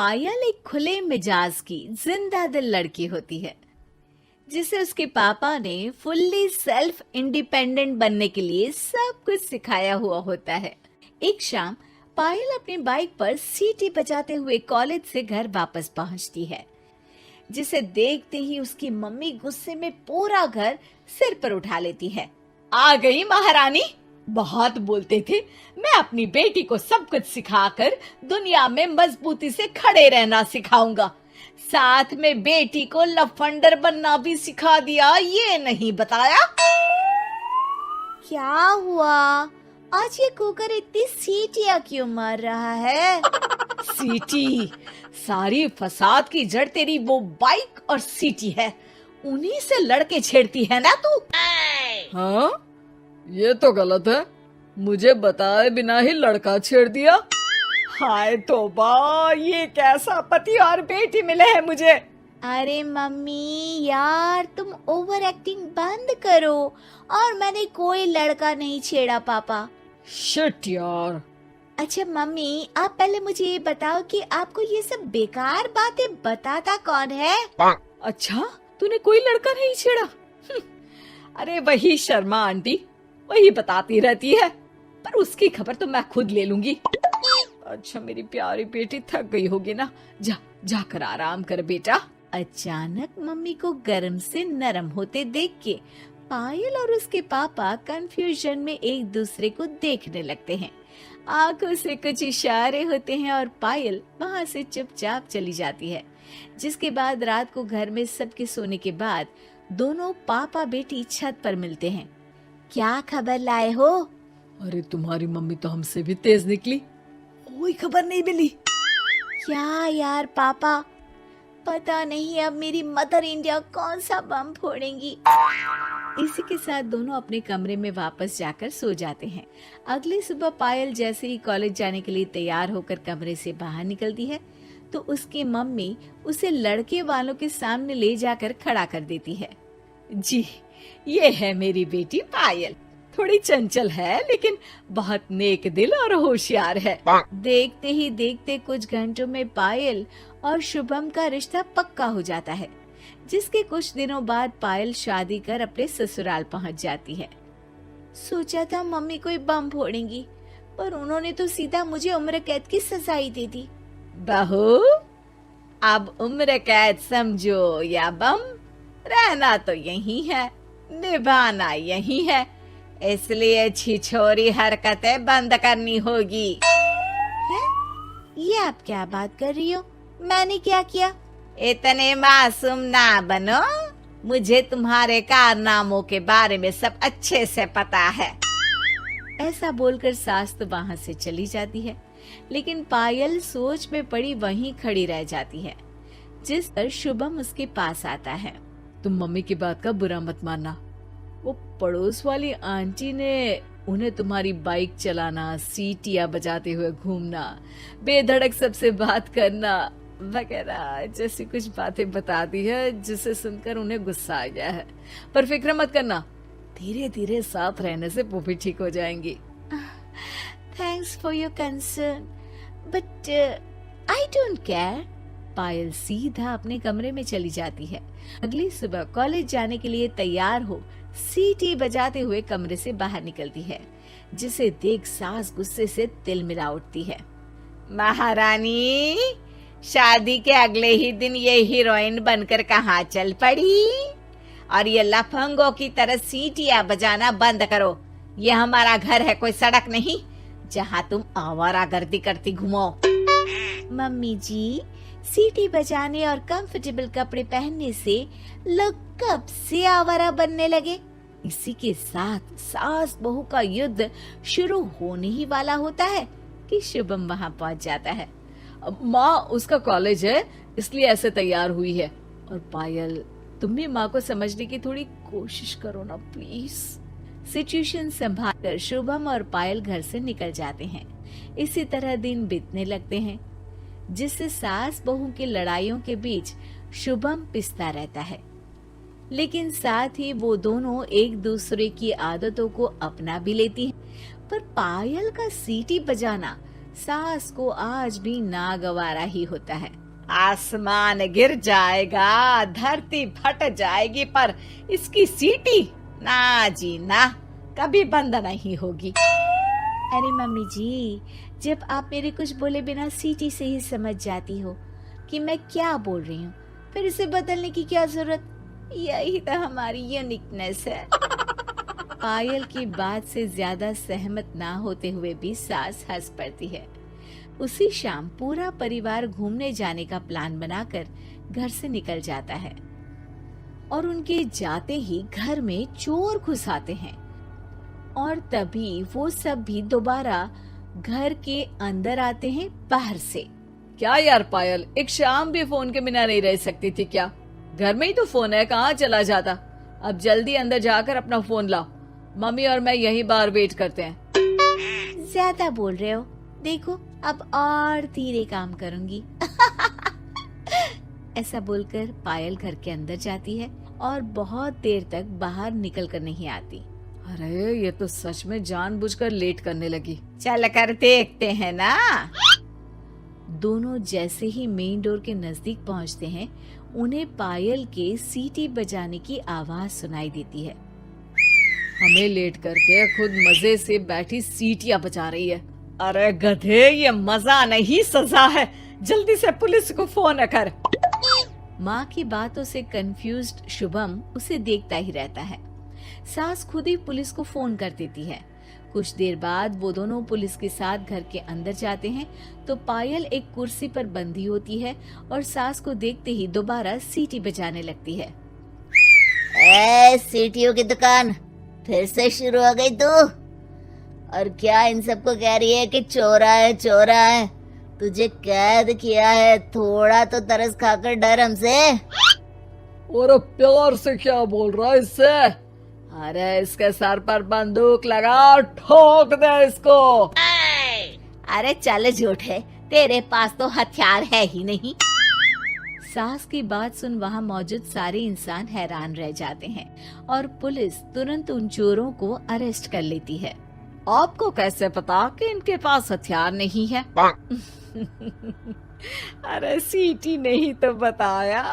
पायल एक खुले मिजाज की जिंदा दिल लड़की होती है जिसे उसके पापा ने फुल्ली सेल्फ इंडिपेंडेंट बनने के लिए सब कुछ सिखाया हुआ होता है। एक शाम पायल अपनी बाइक पर सीटी बजाते हुए कॉलेज से घर वापस पहुंचती है, जिसे देखते ही उसकी मम्मी गुस्से में पूरा घर सिर पर उठा लेती है। आ गई महारानी, बहुत बोलते थे मैं अपनी बेटी को सब कुछ सिखाकर दुनिया में मजबूती से खड़े रहना सिखाऊंगा, साथ में बेटी को लफंडर बनना भी सिखा दिया, ये नहीं बताया। क्या हुआ आज ये कुकर इतनी सीटियां क्यों मार रहा है? सीटी, सारी फसाद की जड़ तेरी वो बाइक और सीटी है, उन्हीं से लड़के छेड़ती है ना तू। हाँ, ये तो गलत है, मुझे बताए बिना ही लड़का छेड़ दिया। हाय तौबा, ये कैसा पति और बेटी मिले हैं मुझे। अरे मम्मी यार, तुम ओवर एक्टिंग बंद करो, और मैंने कोई लड़का नहीं छेड़ा पापा। शिट यार। अच्छा मम्मी, आप पहले मुझे ये बताओ कि आपको ये सब बेकार बातें बताता कौन है? अच्छा, तूने कोई लड़का नहीं छेड़ा? अरे वही शर्मा आंटी, वही बताती रहती है, पर उसकी खबर तो मैं खुद ले लूंगी। अच्छा मेरी प्यारी बेटी, थक गई होगी ना, जाकर आराम कर बेटा। अचानक मम्मी को गर्म से नरम होते देख के पायल और उसके पापा कंफ्यूजन में एक दूसरे को देखने लगते हैं। आंखों से कुछ इशारे होते हैं और पायल वहाँ से चुपचाप चली जाती है। जिसके बाद रात को घर में सबके सोने के बाद दोनों पापा बेटी छत पर मिलते हैं। क्या खबर लाए हो? अरे तुम्हारी मम्मी तो हमसे भी तेज निकली, कोई खबर नहीं मिली। क्या यार पापा, पता नहीं अब मेरी मदर इंडिया कौन सा बम फोड़ेंगी। इसी के साथ दोनों अपने कमरे में वापस जाकर सो जाते हैं। अगली सुबह पायल जैसे ही कॉलेज जाने के लिए तैयार होकर कमरे से बाहर निकलती है तो उसकी मम्मी उसे लड़के वालों के सामने ले जाकर खड़ा कर देती है। जी, ये है मेरी बेटी पायल, थोड़ी चंचल है लेकिन बहुत नेक दिल और होशियार है। देखते ही देखते कुछ घंटों में पायल और शुभम का रिश्ता पक्का हो जाता है, जिसके कुछ दिनों बाद पायल शादी कर अपने ससुराल पहुंच जाती है। सोचा था मम्मी कोई बम फोड़ेंगी, पर उन्होंने तो सीधा मुझे उम्र कैद की सजा ही दे दी। बहू, अब उम्र कैद समझो या बम, रहना तो यही है, निभाना यही है, इसलिए छिछोरी हरकतें बंद करनी होगी। है? ये आप क्या बात कर रही हो? मैंने क्या किया? इतने मासूम ना बनो, मुझे तुम्हारे कारनामों के बारे में सब अच्छे से पता है। ऐसा बोलकर सास तो वहाँ से चली जाती है, लेकिन पायल सोच में पड़ी वहीं खड़ी रह जाती है। जिस पर शुभम उसके पास आता है। तुम मम्मी की बात का बुरा मत मानना, वो पड़ोस वाली आंटी ने उन्हें तुम्हारी बाइक चलाना, सीटियां बजाते हुए घूमना, बेधड़क सबसे बात करना वगैरह जैसी कुछ बातें बता दी है, जिसे सुनकर उन्हें गुस्सा आ गया है। पर फिक्र मत करना, धीरे धीरे साथ रहने से वो भी ठीक हो जाएंगी। Thanks for your concern, but I don't care. Payal सीधा अपने कमरे में चली जाती है। अगली सुबह कॉलेज जाने के लिए तैयार हो सीटी बजाते हुए कमरे से बाहर निकलती है, जिसे देख सास गुस्से से तिलमिला उठती है। महारानी, शादी के अगले ही दिन ये हीरोइन बनकर कहाँ चल पड़ी? और ये लफंगों की तरह सीटियां बजाना बंद करो। ये हमारा घर है, कोई सड़क नहीं जहाँ तुम आवारागर्दी करती घूमो। मम्मी जी, सीटी बजाने और कंफर्टेबल कपड़े पहनने से लोग कब से आवारा बनने लगे। इसी के साथ सास बहू का युद्ध शुरू होने ही वाला होता है कि शुभम वहाँ पहुँच जाता है। माँ, उसका कॉलेज है इसलिए ऐसे तैयार हुई है। और पायल, तुम भी माँ को समझने की थोड़ी कोशिश करो ना प्लीज। सिचुएशन संभालकर शुभम और पायल घर से निकल जाते हैं। इसी तरह दिन बीतने लगते हैं, जिससे सास बहू की लड़ाइयों के बीच शुभम पिसता रहता है, लेकिन साथ ही वो दोनों एक दूसरे की आदतों को अपना भी लेती हैं। पर पायल का सीटी बजाना सास को आज भी नागवारा ही होता है। आसमान गिर जाएगा, धरती फट जाएगी, पर इसकी सीटी ना जी ना, कभी बंद नहीं होगी। अरे मम्मी जी, जब आप मेरे कुछ बोले बिना सीटी से ही समझ जाती हो कि मैं क्या बोल रही हूँ, फिर इसे बदलने की क्या जरूरत? यही तो हमारी यूनिकनेस है। पायल की बात से ज्यादा सहमत ना होते हुए भी सास हंस पड़ती है। उसी शाम पूरा परिवार घूमने जाने का प्लान बनाकर घर से निकल जाता है और उनके जाते ही घर में चोर घुस आते हैं और तभी वो सब भी दोबारा घर के अंदर आते हैं बाहर से। क्या यार पायल, एक शाम भी फोन के बिना नहीं रह सकती थी क्या? घर में ही तो फोन है, कहाँ चला जाता? अब जल्दी अंदर जाकर अपना फोन लाओ, मम्मी और मैं यही बाहर वेट करते हैं। ज्यादा बोल रहे हो, देखो अब और धीरे काम करूंगी। ऐसा बोलकर पायल घर के अंदर जाती है और बहुत देर तक बाहर निकल कर नहीं आती। अरे ये तो सच में जानबूझकर लेट करने लगी। चल कर देखते हैं ना। दोनों जैसे ही मेन डोर के नजदीक पहुंचते हैं, उन्हें पायल के सीटी बजाने की आवाज सुनाई देती है। हमें लेट करके खुद मजे से बैठी सीटियां बजा रही है। अरे गधे, ये मजा नहीं सजा है, जल्दी से पुलिस को फोन कर। माँ की बातों से कंफ्यूज्ड शुभम उसे देखता ही रहता है। सास खुद ही पुलिस को फोन कर देती है। कुछ देर बाद वो दोनों पुलिस के साथ घर के अंदर जाते हैं तो पायल एक कुर्सी पर बंधी होती है और सास को देखते ही दोबारा सीटी बजाने लगती है। सीटियों की दुकान फिर से शुरू हो गई तू? और क्या इन सबको कह रही है कि चोरा है चोरा है? तुझे कैद किया है, थोड़ा तो तरस खाकर डर हमसे। और प्यार से क्या बोल रहा है इससे? अरे इसके सर पर बंदूक लगा, ठोक दे इसको। अरे चल झूठे, तेरे पास तो हथियार है ही नहीं। सास की बात सुन वहाँ मौजूद सारे इंसान हैरान रह जाते हैं और पुलिस तुरंत उन चोरों को अरेस्ट कर लेती है। आपको कैसे पता कि इनके पास हथियार नहीं है? अरे सीटी नहीं तो बताया।